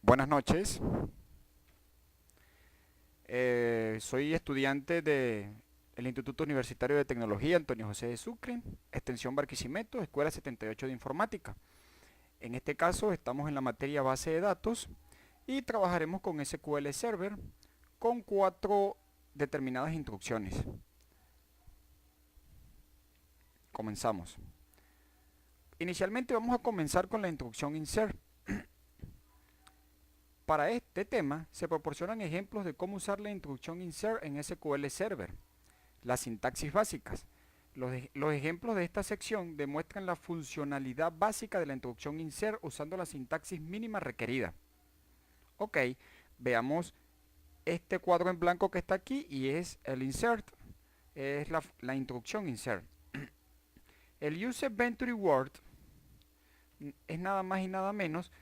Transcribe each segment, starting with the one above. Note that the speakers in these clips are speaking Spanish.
Buenas noches. Soy estudiante del Instituto Universitario de Tecnología Antonio José de Sucre, Extensión Barquisimeto, Escuela 78 de Informática. En este caso estamos en la materia base de datos y trabajaremos con SQL Server con 4 determinadas instrucciones. Comenzamos. Inicialmente vamos a comenzar con la instrucción insert. Para este tema se proporcionan ejemplos de cómo usar la instrucción insert en SQL Server. Las sintaxis básicas. Los ejemplos de esta sección demuestran la funcionalidad básica de la instrucción insert usando la sintaxis mínima requerida. Ok, veamos este cuadro en blanco que está aquí y es el insert, es la instrucción insert. El use Venturi word es nada más y nada menos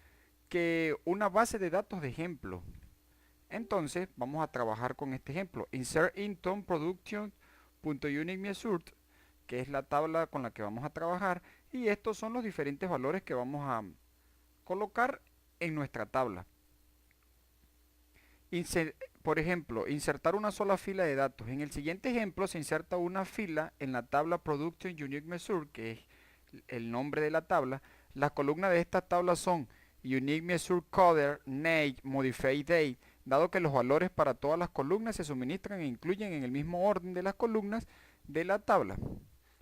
que una base de datos de ejemplo. Entonces vamos a trabajar con este ejemplo. Insert into production.uniqueMeasure, que es la tabla con la que vamos a trabajar, y estos son los diferentes valores que vamos a colocar en nuestra tabla. Por ejemplo, insertar una sola fila de datos. En el siguiente ejemplo se inserta una fila en la tabla Production Unique Measure, que es el nombre de la tabla. Las columnas de esta tabla son Unique Measure Coder, Name, Modify Date, dado que los valores para todas las columnas se suministran e incluyen en el mismo orden de las columnas de la tabla.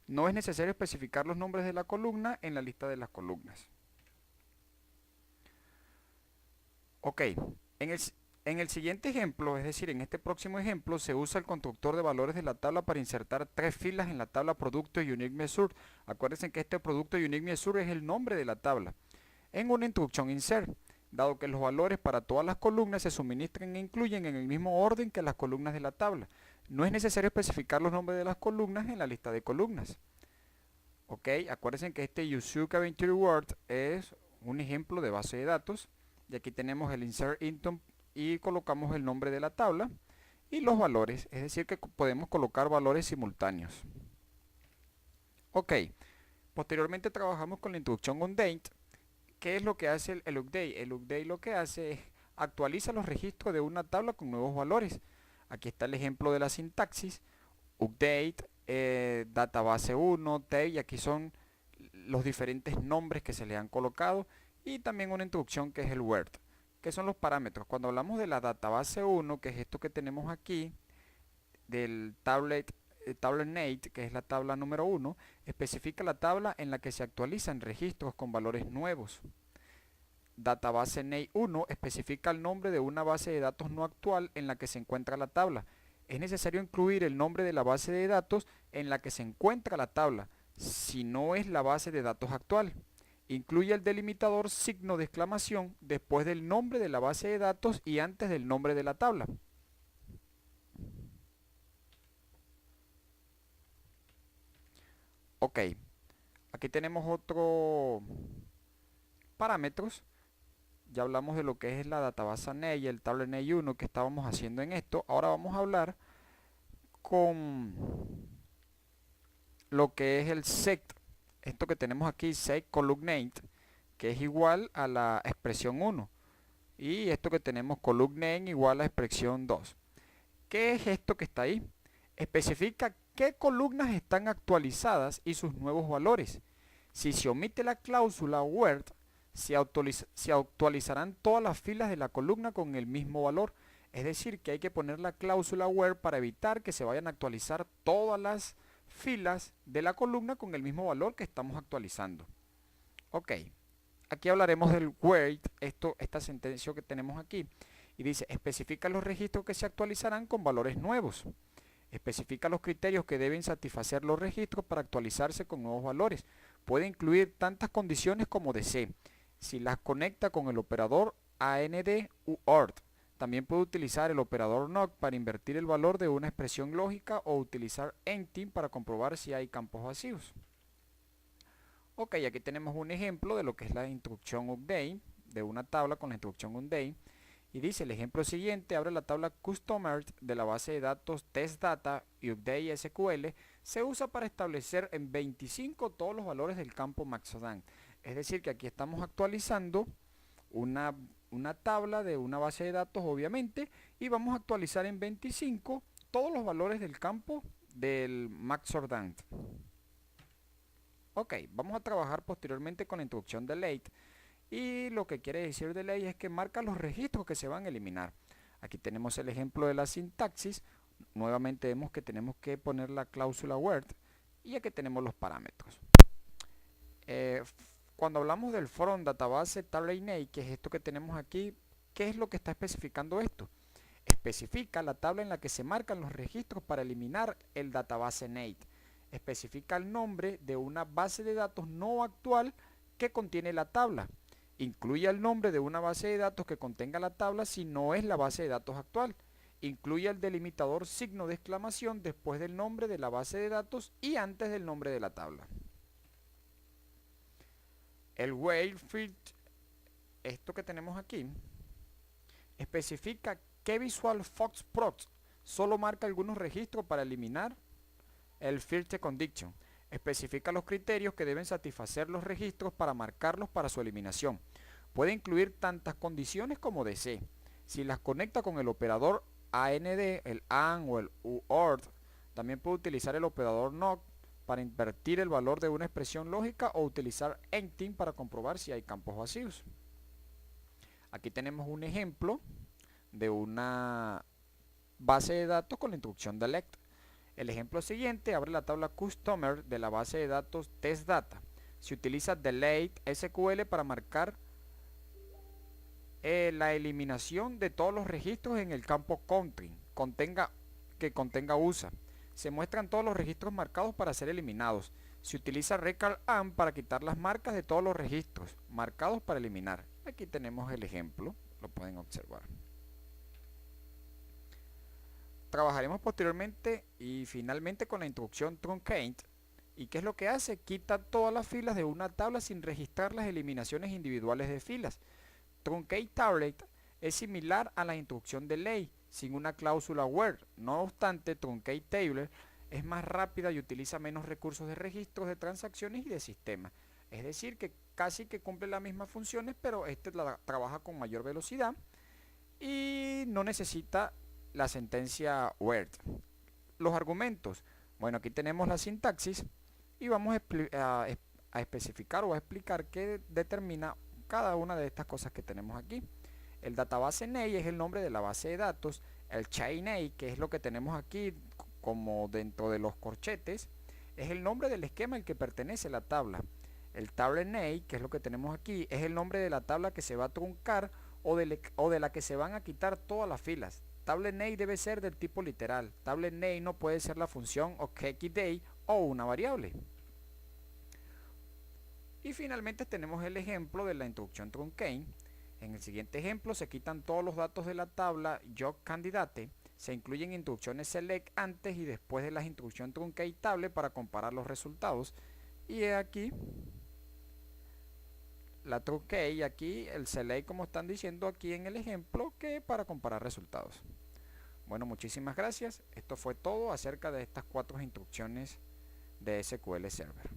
No es necesario especificar los nombres de la columna en la lista de las columnas. Ok, en el siguiente ejemplo, es decir, en este próximo ejemplo, se usa el constructor de valores de la tabla para insertar 3 filas en la tabla Producto Unique Measure. Acuérdense que este Producto Unique Measure es el nombre de la tabla. En una instrucción insert, dado que los valores para todas las columnas se suministran e incluyen en el mismo orden que las columnas de la tabla. No es necesario especificar los nombres de las columnas en la lista de columnas. Ok, acuérdense que este Yusuka Venturi Word es un ejemplo de base de datos. Y aquí tenemos el insert into y colocamos el nombre de la tabla y los valores, es decir que podemos colocar valores simultáneos. Ok, posteriormente trabajamos con la instrucción update. ¿Qué es lo que hace el update? El update lo que hace es actualiza los registros de una tabla con nuevos valores. Aquí está el ejemplo de la sintaxis, update, database 1, table, y aquí son los diferentes nombres que se le han colocado y también una instrucción que es el word, que son los parámetros. Cuando hablamos de la database 1, que es esto que tenemos aquí, del tablet que es la tabla número 1, especifica la tabla en la que se actualizan registros con valores nuevos. Database name 1 especifica el nombre de una base de datos no actual en la que se encuentra la tabla. Es necesario incluir el nombre de la base de datos en la que se encuentra la tabla, si no es la base de datos actual. Incluye el delimitador signo de exclamación después del nombre de la base de datos y antes del nombre de la tabla. Ok, aquí tenemos otro parámetros. Ya hablamos de lo que es la database NEI y el tablet NEI 1 que estábamos haciendo en esto. Ahora vamos a hablar con lo que es el set. Esto que tenemos aquí, set columnate, que es igual a la expresión 1. Y esto que tenemos columnate igual a expresión 2. ¿Qué es esto que está ahí? Especifica qué columnas están actualizadas y sus nuevos valores. Si se omite la cláusula word, se actualizarán todas las filas de la columna con el mismo valor. Es decir, que hay que poner la cláusula word para evitar que se vayan a actualizar todas las filas de la columna con el mismo valor que estamos actualizando. Ok, aquí hablaremos del word, esta sentencia que tenemos aquí. Y dice, especifica los registros que se actualizarán con valores nuevos. Especifica los criterios que deben satisfacer los registros para actualizarse con nuevos valores. Puede incluir tantas condiciones como desee. Si las conecta con el operador AND u OR. También puede utilizar el operador NOT para invertir el valor de una expresión lógica o utilizar empty para comprobar si hay campos vacíos. Ok, aquí tenemos un ejemplo de lo que es la instrucción update, de una tabla con la instrucción update. Y dice el ejemplo siguiente, abre la tabla Customers de la base de datos TestData y Update SQL. Se usa para establecer en 25 todos los valores del campo Maxodan. Es decir, que aquí estamos actualizando una una tabla de una base de datos, obviamente, y vamos a actualizar en 25 todos los valores del campo del Maxordant. Ok, vamos a trabajar posteriormente con la instrucción delete, y lo que quiere decir delete es que marca los registros que se van a eliminar. Aquí tenemos el ejemplo de la sintaxis. Nuevamente vemos que tenemos que poner la cláusula word, y aquí tenemos los parámetros. Cuando hablamos del from database tablet name, que es esto que tenemos aquí, ¿qué es lo que está especificando esto? Especifica la tabla en la que se marcan los registros para eliminar el database name. Especifica el nombre de una base de datos no actual que contiene la tabla. Incluye el nombre de una base de datos que contenga la tabla si no es la base de datos actual. Incluye el delimitador signo de exclamación después del nombre de la base de datos y antes del nombre de la tabla. El where field, esto que tenemos aquí, especifica que Visual Fox Prox solo marca algunos registros para eliminar el filter condition. Especifica los criterios que deben satisfacer los registros para marcarlos para su eliminación. Puede incluir tantas condiciones como desee. Si las conecta con el operador AND, el AND o el OR, también puede utilizar el operador NOT para invertir el valor de una expresión lógica o utilizar empty para comprobar si hay campos vacíos. Aquí tenemos un ejemplo de una base de datos con la instrucción delete. El ejemplo siguiente abre la tabla customer de la base de datos testdata. Se utiliza delete SQL para marcar la eliminación de todos los registros en el campo country que contenga USA. Se muestran todos los registros marcados para ser eliminados. Se utiliza recal and para quitar las marcas de todos los registros marcados para eliminar. Aquí tenemos el ejemplo, lo pueden observar. Trabajaremos posteriormente y finalmente con la instrucción truncate. ¿Y qué es lo que hace? Quita todas las filas de una tabla sin registrar las eliminaciones individuales de filas. Truncate tablet es similar a la instrucción de ley, sin una cláusula where. No obstante, truncate table es más rápida y utiliza menos recursos de registros de transacciones y de sistema. Es decir, que casi que cumple las mismas funciones, pero este trabaja con mayor velocidad y no necesita la sentencia word. Los argumentos. Bueno, aquí tenemos la sintaxis y vamos a especificar o a explicar qué determina cada una de estas cosas que tenemos aquí. El database name es el nombre de la base de datos. El chain name, que es lo que tenemos aquí como dentro de los corchetes, es el nombre del esquema al que pertenece la tabla. El tablet name, que es lo que tenemos aquí, es el nombre de la tabla que se va a truncar o de la que se van a quitar todas las filas. Tablet name debe ser del tipo literal. Tablet name no puede ser la función okday o una variable. Y finalmente tenemos el ejemplo de la instrucción truncate. En el siguiente ejemplo se quitan todos los datos de la tabla job candidate. Se incluyen instrucciones select antes y después de las instrucciones truncate table para comparar los resultados. Y aquí la truncate y aquí el select, como están diciendo aquí en el ejemplo, que para comparar resultados. Bueno, muchísimas gracias. Esto fue todo acerca de estas 4 instrucciones de SQL Server.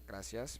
Gracias.